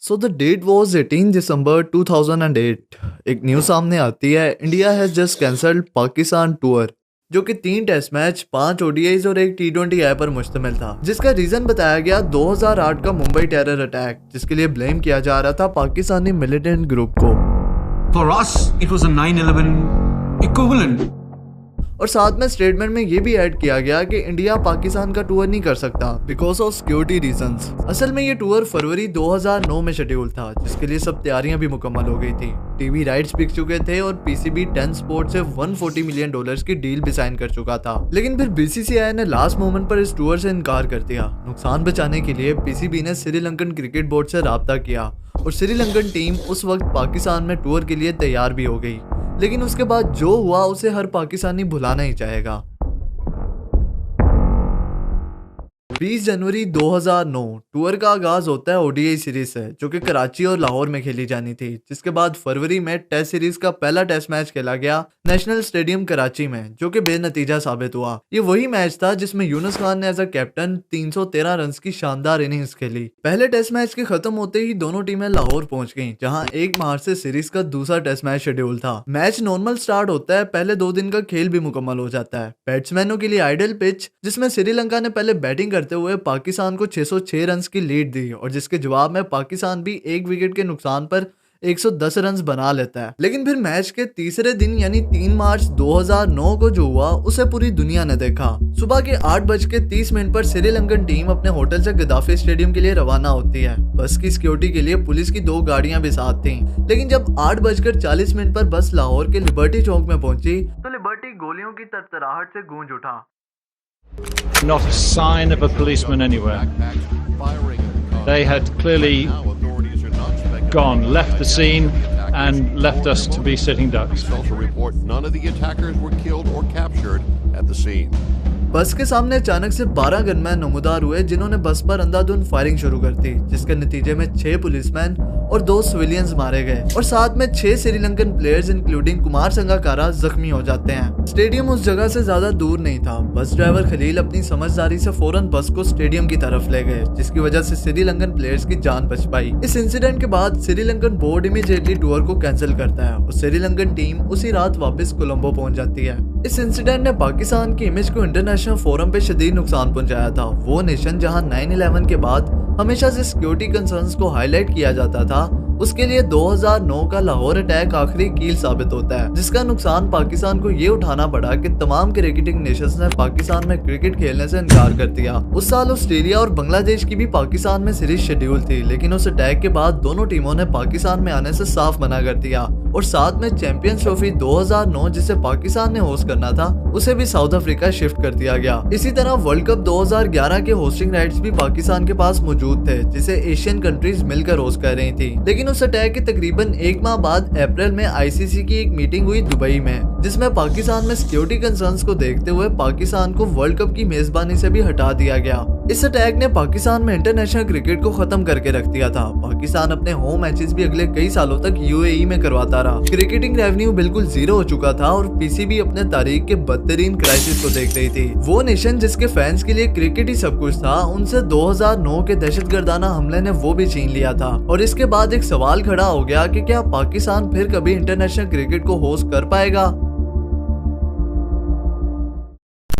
So the date was 18 दिसंबर 2008। एक news सामने आती है, India has just cancelled Pakistan tour, जो कि 3 टेस्ट मैच, 5 ओडीआईज और एक T20 पर मुश्तमिल था। जिसका रीजन बताया गया 2008 का मुंबई टेरर अटैक, जिसके लिए ब्लेम किया जा रहा था पाकिस्तानी मिलिटेंट ग्रुप को। For us, it was a 9/11 equivalent. और साथ में स्टेटमेंट में ये भी ऐड किया गया कि इंडिया पाकिस्तान का टूर नहीं कर सकता बिकॉज ऑफ सिक्योरिटी रीजंस। असल में ये टूर फरवरी 2009 में शेड्यूल था, जिसके लिए सब तैयारियां भी मुकम्मल हो गई थी। टीवी राइट्स बिक चुके थे और पीसीबी 10 स्पोर्ट से $140 मिलियन की डील भी साइन कर चुका था। लेकिन फिर बीसीसीआई ने लास्ट मोमेंट पर इस टूर से इनकार कर दिया। नुकसान बचाने के लिए पीसीबी ने श्रीलंकन क्रिकेट बोर्ड से राब्ता किया और श्रीलंकन टीम उस वक्त पाकिस्तान में टूर के लिए तैयार भी हो गई। लेकिन उसके बाद जो हुआ उसे हर पाकिस्तानी भुलाना ही चाहेगा। 20 जनवरी 2009 टूर का आगाज होता है ओडीआई सीरीज से, जो कि कराची और लाहौर में खेली जानी थी। जिसके बाद फरवरी में टेस्ट सीरीज का पहला टेस्ट मैच खेला गया नेशनल स्टेडियम कराची में, जो कि बेनतीजा साबित हुआ। ये वही मैच था जिसमें यूनुस खान ने एज अ कैप्टन 313 रन की शानदार इनिंग्स खेली। पहले टेस्ट मैच के खत्म होते ही दोनों टीमें लाहौर पहुंच गईं, जहां 1 मार्च से सीरीज का दूसरा टेस्ट मैच शेड्यूल था। मैच नॉर्मल स्टार्ट होता है, पहले 2 दिन का खेल भी मुकम्मल हो जाता है। बैट्समैनों के लिए आइडल पिच, जिसमें श्रीलंका ने पहले बैटिंग करते हुए पाकिस्तान को 606 रन की लीड दी और जिसके जवाब में पाकिस्तान भी 1 विकेट के नुकसान पर 110 रन बना लेता है। लेकिन फिर मैच के तीसरे दिन यानी 3 मार्च 2009 को जो हुआ उसे पूरी दुनिया ने देखा। सुबह के 8:30 पर श्रीलंकन टीम अपने होटल से गद्दाफी स्टेडियम के लिए रवाना होती है। बस की सिक्योरिटी के लिए पुलिस की 2 गाड़ियां भी साथ थीं। लेकिन जब 8:40 पर बस लाहौर के लिबर्टी चौक में पहुंची तो लिबर्टी गोलियों की तरतराहट से गूंज उठा। Not a sign of a policeman anywhere. They had clearly gone, left the scene and left us to be sitting ducks. Also report none of the attackers were killed or captured at the scene. बस के सामने अचानक से 12 gunman नमूदार हुए, जिन्होंने बस पर अंधाधुंध फायरिंग शुरू कर दी, जिसके नतीजे में 6 पुलिसमैन और 2 सिविलियंस मारे गए और साथ में 6 श्रीलंकन प्लेयर्स इंक्लूडिंग कुमार संगाकारा जख्मी हो जाते हैं। स्टेडियम उस जगह से ज्यादा दूर नहीं था। बस ड्राइवर खलील अपनी समझदारी से फौरन बस को स्टेडियम की तरफ ले गए, जिसकी वजह से श्रीलंकन प्लेयर्स की जान बच पाई। इस इंसिडेंट के बाद श्रीलंकन बोर्ड इमीडिएटली टूर को कैंसिल करता है और श्रीलंकन टीम उसी रात वापस कोलंबो पहुंच जाती है। इस इंसिडेंट ने पाकिस्तान की इमेज को इंटरनेशनल फोरम पे शदीद नुकसान पहुंचाया था। वो नेशन जहां 9/11 के बाद हमेशा से सिक्योरिटी कंसर्न्स को हाईलाइट किया जाता था, उसके लिए 2009 का लाहौर अटैक आखिरी कील साबित होता है, जिसका नुकसान पाकिस्तान को ये उठाना पड़ा कि तमाम क्रिकेटिंग नेशंस ने पाकिस्तान में क्रिकेट खेलने से इनकार कर दिया। उस साल ऑस्ट्रेलिया और बांग्लादेश की भी पाकिस्तान में सीरीज शेड्यूल थी, लेकिन उस अटैक के बाद दोनों टीमों ने पाकिस्तान में आने से साफ मना कर दिया और साथ में चैंपियंस ट्रॉफी 2009 जिसे पाकिस्तान ने होस्ट करना था, उसे भी साउथ अफ्रीका शिफ्ट कर दिया गया। इसी तरह वर्ल्ड कप 2011 के होस्टिंग राइट्स भी पाकिस्तान के पास मौजूद थे, जिसे एशियन कंट्रीज मिलकर होस्ट कर रही थी। लेकिन उस अटैक के तकरीबन 1 माह बाद अप्रैल में आईसीसी की एक मीटिंग हुई दुबई में, जिसमें पाकिस्तान में सिक्योरिटी कंसर्न्स को देखते हुए पाकिस्तान को वर्ल्ड कप की मेजबानी से भी हटा दिया गया। इस अटैक ने पाकिस्तान में इंटरनेशनल क्रिकेट को खत्म करके रख दिया था। पाकिस्तान अपने होम मैचेस भी अगले कई सालों तक यूएई में करवाता रहा। क्रिकेटिंग रेवेन्यू बिल्कुल जीरो हो चुका था और पीसीबी अपने तारीख के बदतरीन क्राइसिस को देख रही थी। वो नेशन जिसके फैंस के लिए क्रिकेट ही सब कुछ था, उनसे 2009 के दहशतगर्दाना हमले ने वो भी छीन लिया था। और इसके बाद एक सवाल खड़ा हो गया कि क्या पाकिस्तान फिर कभी इंटरनेशनल क्रिकेट को होस्ट कर पाएगा।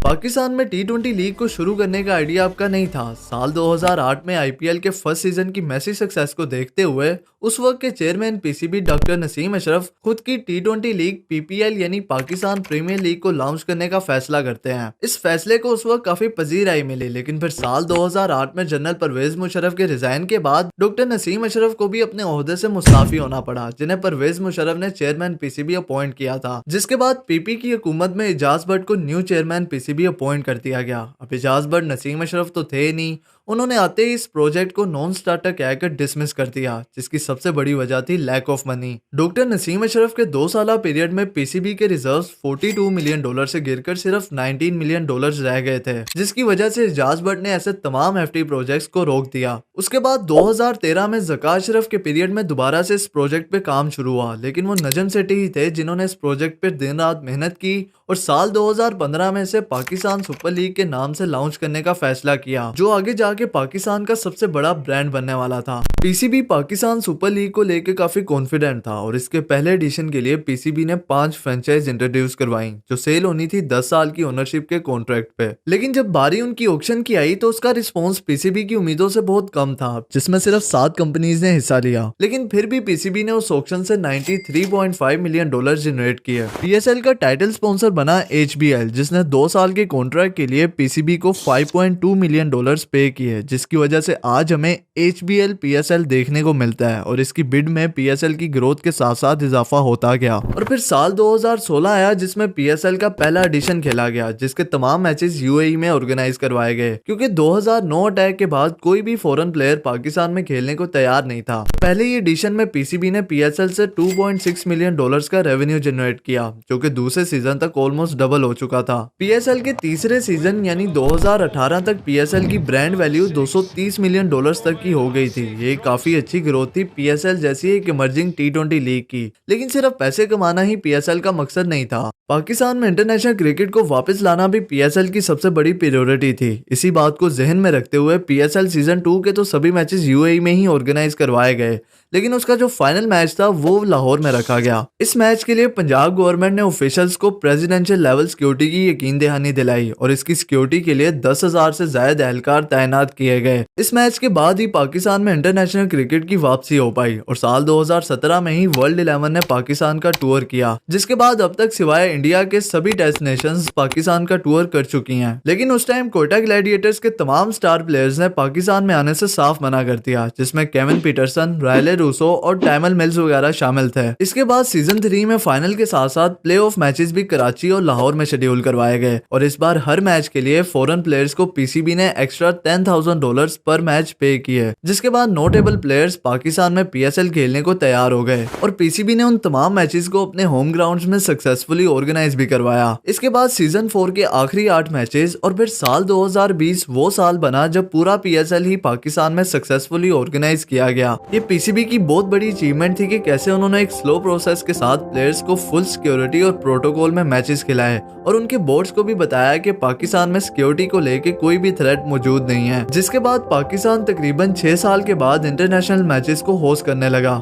पाकिस्तान में T20 लीग को शुरू करने का आइडिया आपका नहीं था। साल 2008 में आईपीएल के फर्स्ट सीजन की मैसी सक्सेस को देखते हुए उस वक्त के chairman PCB doctor Naseem Ashraf खुद की T20 लीग पीपीएल यानी पाकिस्तान प्रीमियर लीग को लॉन्च करने का फैसला करते हैं। इस फैसले को उस वक्त काफी पजीराई मिली, लेकिन फिर साल 2008 में जनरल परवेज मुशर्रफ के रिजाइन के बाद डॉक्टर नसीम अशरफ को भी अपने ओहदे से मुस्ताफी होना पड़ा, जिन्हें परवेज मुशर्रफ ने चेयरमैन पीसीबी अपॉइंट किया था। जिसके बाद पीपी की हुकूमत में इजाज भट्ट को न्यू चेयरमैन पीसीबी अपॉइंट कर दिया गया। अब इजाज भट्ट नसीम अशरफ तो थे नहीं, उन्होंने आते ही इस प्रोजेक्ट को नॉन स्टार्टर कहकर डिसमिस कर दिया, जिसकी सबसे बड़ी वजह थी lack of money. Doctor Naseem Ashraf के 2 साल पीरियड में पीसीबी के रिजर्व्स $42 मिलियन से गिरकर सिर्फ $19 मिलियन रह गए थे, जिसकी वजह से इजाज भट्ट ने ऐसे तमाम एफटी प्रोजेक्ट्स को रोक दिया। उसके बाद 2013 में ज़का अशरफ के पीरियड में दोबारा से इस प्रोजेक्ट पे काम शुरू हुआ, लेकिन वो नजम सेठी ही थे जिन्होंने इस प्रोजेक्ट पे दिन रात मेहनत की और साल 2015 में इसे पाकिस्तान सुपर लीग के नाम से लॉन्च करने का फैसला किया, जो आगे जाके के पाकिस्तान का सबसे बड़ा ब्रांड बनने वाला था। पीसीबी पाकिस्तान सुपर लीग को लेकर काफी कॉन्फिडेंट था और इसके पहले एडिशन के लिए पीसीबी ने 5 फ्रेंचाइज इंट्रोड्यूस करवाई जो सेल होनी थी 10 साल की ओनरशिप के कॉन्ट्रैक्ट पे। लेकिन जब बारी उनकी ऑक्शन की आई तो उसका रिस्पॉन्स पीसीबी की उम्मीदों से बहुत कम था, जिसमें सिर्फ 7 कंपनीज ने हिस्सा लिया। लेकिन फिर भी पीसीबी ने उस ऑक्शन से $93.5 मिलियन जनरेट किए। पीएसएल का टाइटल स्पॉन्सर बना एचबीएल, जिसने 2 साल के कॉन्ट्रैक्ट के लिए पीसीबी को $5.2 मिलियन पे किए, जिसकी वजह से आज हमें एचबीएल पीएसएल देखने को मिलता है और इसकी बिड में पीएसएल की ग्रोथ के साथ साथ इजाफा होता गया। और फिर साल 2016 आया जिसमें पीएसएल का पहला एडिशन खेला गया, जिसके तमाम मैचेस यूएई में ऑर्गेनाइज करवाए गए, क्योंकि 2009 अटैक के बाद कोई भी फॉरेन प्लेयर पाकिस्तान में खेलने को तैयार नहीं था। पहले ही एडिशन में पीसीबी ने पीएसएल से $2.6 मिलियन का रेवेन्यू जनरेट किया, जो कि दूसरे सीजन तक ऑलमोस्ट डबल हो चुका था। पीएसएल के तीसरे सीजन यानी 2018 तक पीएसएल की ब्रांड वैल्यू $230 मिलियन तक की हो गई थी। ये काफी अच्छी ग्रोथ थी पीएसएल जैसी एक इमर्जिंग T20 लीग की। लेकिन सिर्फ पैसे कमाना ही पीएसएल का मकसद नहीं था। पाकिस्तान में इंटरनेशनल क्रिकेट को वापस लाना भी पीएसएल की सबसे बड़ी प्रायोरिटी थी। इसी बात को जहन में रखते हुए पीएसएल सीजन 2 के तो सभी मैचेस यूएई में ही ऑर्गेनाइज करवाए गए, लेकिन उसका जो फाइनल मैच था वो लाहौर में रखा गया। इस मैच के लिए पंजाब गवर्नमेंट ने ऑफिशियल्स को प्रेसिडेंशियल लेवल सिक्योरिटी की यकीन दहानी दिलाई और इसकी सिक्योरिटी के लिए 10,000 से ज्यादा एहलकार तैनात किए गए। इस मैच के बाद ही पाकिस्तान में इंटरनेशनल क्रिकेट की वापसी हो पाई और साल 2017 में ही वर्ल्ड 11 ने पाकिस्तान का टूर किया, जिसके बाद अब तक सिवाय इंडिया के सभी टेस्ट नेशंस पाकिस्तान का टूर कर चुकी हैं। लेकिन उस टाइम कोयटा ग्लैडिएटर्स के तमाम स्टार प्लेयर्स ने पाकिस्तान में आने से साफ मना कर दिया, जिसमें केविन पीटरसन, रायले रूसो और टाइमल मिल्स वगैरह शामिल थे। इसके बाद सीजन 3 में फाइनल के साथ साथ प्ले ऑफ मैचेस भी कराची और लाहौर में शेड्यूल करवाए गए और इस बार हर मैच के लिए फॉरेन प्लेयर्स को पीसीबी ने एक्स्ट्रा $10,000 पर मैच पे किए, जिसके बाद नोटेबल प्लेयर्स पाकिस्तान में पीएसएल खेलने को तैयार हो गए और पीसीबी ने उन तमाम मैचेस को अपने होम ग्राउंड्स में सक्सेसफुली ऑर्गेनाइज भी करवाया। इसके बाद सीजन 4 के आखिरी 8 मैचेस और फिर साल 2020 वो साल बना जब पूरा पीएसएल ही पाकिस्तान में सक्सेसफुली ऑर्गेनाइज किया गया। ये पीसीबी की बहुत बड़ी अचीवमेंट थी कि कैसे उन्होंने एक स्लो प्रोसेस के साथ प्लेयर्स को फुल सिक्योरिटी और प्रोटोकॉल में मैचेस खिलाए और उनके बोर्ड्स को भी बताया कि पाकिस्तान में सिक्योरिटी को लेके कोई भी थ्रेट मौजूद नहीं है। जिसके बाद पाकिस्तान तकरीबन 6 साल के बाद इंटरनेशनल मैचेस को होस्ट करने लगा।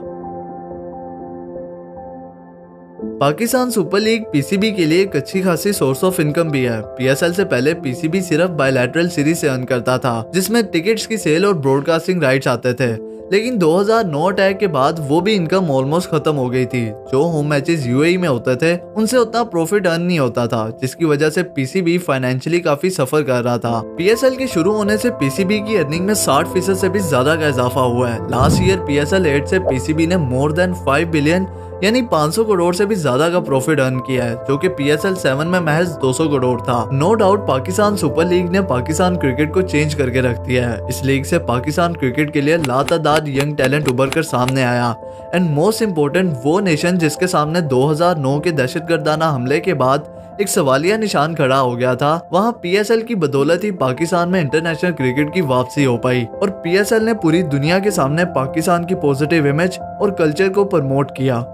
पाकिस्तान सुपर लीग पीसीबी के लिए एक अच्छी खासी सोर्स ऑफ इनकम भी है। पीएसएल से पहले पीसीबी सिर्फ बायलैटरल सीरीज से अर्न करता था, जिसमें टिकट्स की सेल और ब्रॉडकास्टिंग राइट्स आते थे। लेकिन 2009 अटैक के बाद वो भी इनकम ऑलमोस्ट खत्म हो गई थी। जो होम मैचेस यूएई में होते थे उनसे उतना प्रॉफिट अर्न नहीं होता था, जिसकी वजह से पीसीबी फाइनेंशियली काफी सफर कर रहा था। पीएसएल के शुरू होने से पीसीबी की अर्निंग में 60% से भी ज्यादा का इजाफा हुआ है। लास्ट ईयर पीएसएल 8 से पीसीबी ने मोर देन 5 बिलियन यानी 500 करोड़ से भी ज्यादा का प्रॉफिट अर्न किया है, जो कि पीएसएल 7 में महज 200 करोड़ था। No doubt Pakistan super league ने पाकिस्तान क्रिकेट को चेंज करके रख दिया है। इस लीग से पाकिस्तान क्रिकेट के लिए लातादार यंग टैलेंट उभर कर सामने आया एंड मोस्ट इम्पोर्टेंट वो नेशन जिसके सामने 2009 के दहशतगर्दाना हमले के बाद एक सवालिया निशान खड़ा हो गया था, वहाँ पीएसएल की बदौलत ही पाकिस्तान में इंटरनेशनल क्रिकेट की वापसी हो पाई और पीएसएल ने पूरी दुनिया के सामने पाकिस्तान की पॉजिटिव इमेज और कल्चर को प्रमोट किया।